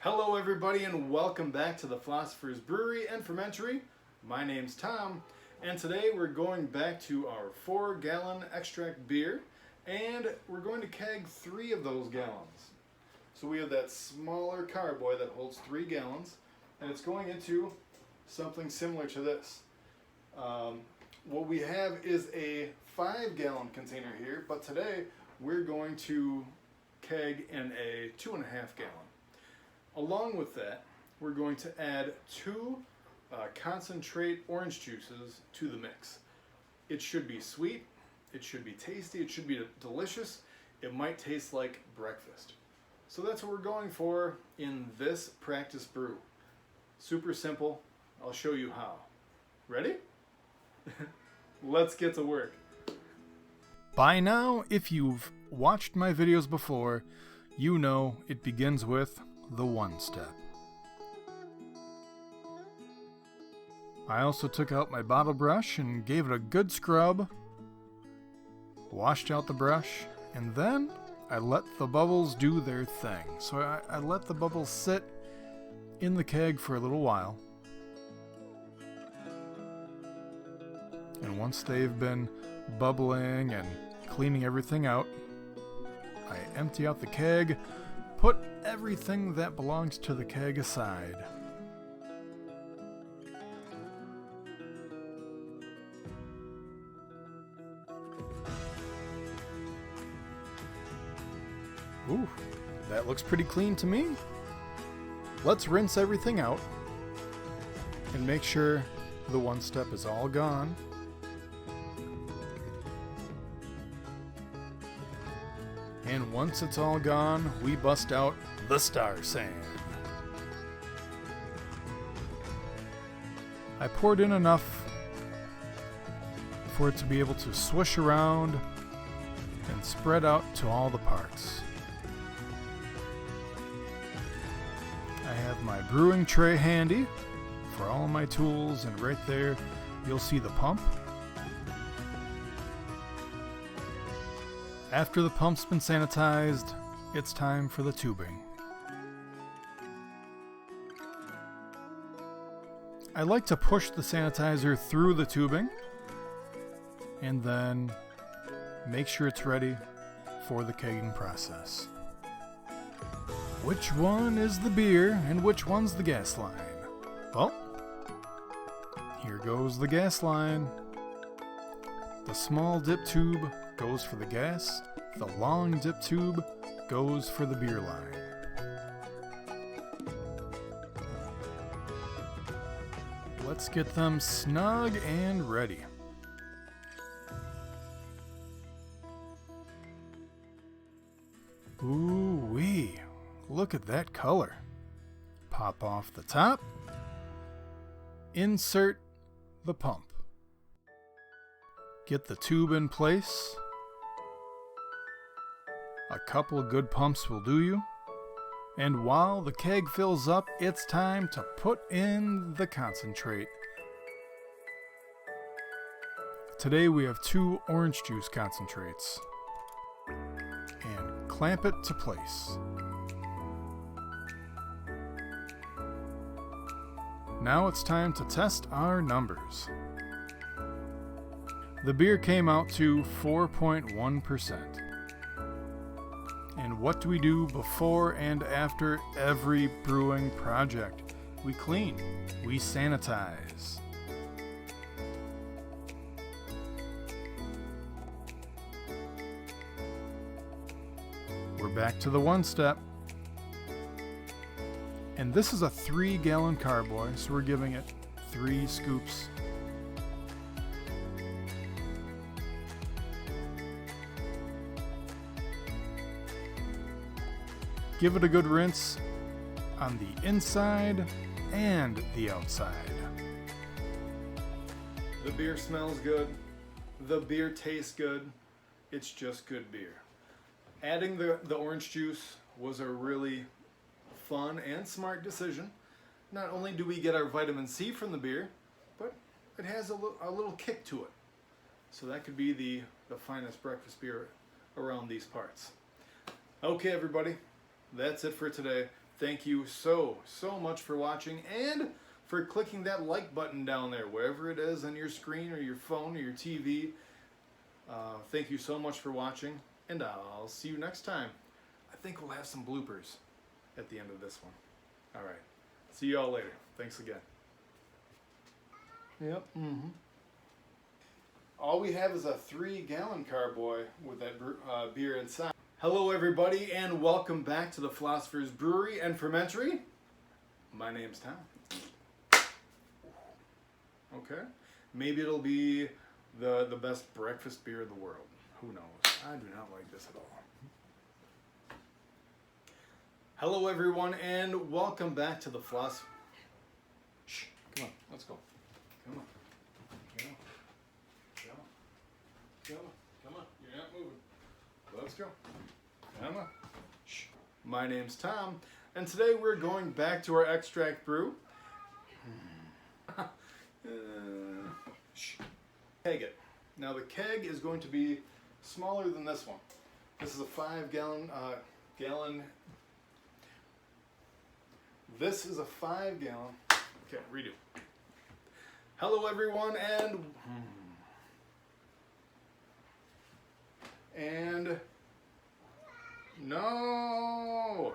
Hello everybody and welcome back to the Philosopher's Brewery and Fermentory. My name's Tom and today we're going back to our 4-gallon extract beer and we're going to keg 3 of those gallons. So we have that smaller carboy that holds 3 gallons and it's going into something similar to this. What we have is a 5-gallon container here, but today we're going to keg in a 2.5 gallon. Along with that, we're going to add 2 concentrate orange juices to the mix. It should be sweet, it should be tasty, it should be delicious, it might taste like breakfast. So that's what we're going for in this practice brew. Super simple, I'll show you how. Ready? Let's get to work. By now, if you've watched my videos before, you know it begins with the 1 step. I also took out my bottle brush and gave it a good scrub, washed out the brush, and then I let the bubbles do their thing. So I let the bubbles sit in the keg for a little while. And once they've been bubbling and cleaning everything out, I empty out the keg, put everything that belongs to the keg aside. Ooh, that looks pretty clean to me. Let's rinse everything out and make sure the 1 step is all gone. And once it's all gone, we bust out the Star Sand. I poured in enough for it to be able to swish around and spread out to all the parts. I have my brewing tray handy for all my tools, and right there you'll see the pump. After the pump's been sanitized, it's time for the tubing. I like to push the sanitizer through the tubing and then make sure it's ready for the kegging process. Which one is the beer and which one's the gas line? Well, here goes the gas line. The small dip tube goes for the gas, the long dip tube goes for the beer line. Let's get them snug and ready. Ooh-wee, look at that color. Pop off the top, insert the pump. Get the tube in place. A couple of good pumps will do you. And while the keg fills up, it's time to put in the concentrate. Today we have 2 orange juice concentrates. And clamp it to place. Now it's time to test our numbers. The beer came out to 4.1%. And what do we do before and after every brewing project? We clean, we sanitize. We're back to the 1 step. And this is a 3-gallon carboy, so we're giving it 3 scoops. Give it a good rinse on the inside and the outside. The beer smells good, the beer tastes good, it's just good beer. Adding the orange juice was a really fun and smart decision. Not only do we get our vitamin C from the beer, but it has a little kick to it. So that could be the finest breakfast beer around these parts. Okay, everybody, that's it for today. thank you so much for watching and for clicking that like button down there, wherever it is on your screen or your phone or your TV. Thank you so much for watching, and I'll see you next time. I think we'll have some bloopers at the end of this one. All right. See you all later. Thanks again. Yep. All we have is a 3-gallon carboy with that beer inside. Hello, everybody, and welcome back to the Philosopher's Brewery and Fermentary. My name's Tom. Okay. Maybe it'll be the best breakfast beer in the world. Who knows? I do not like this at all. Hello, everyone, and welcome back to the Philosopher's... Shh, come on, let's go. Come on. Come on, you're not moving. Let's go. Come on. Shh. My name's Tom, and today we're going back to our extract brew. Keg it. Now the keg is going to be smaller than this one. This is a 5-gallon gallon. This is a 5-gallon. Okay, redo. Hello, everyone, and no.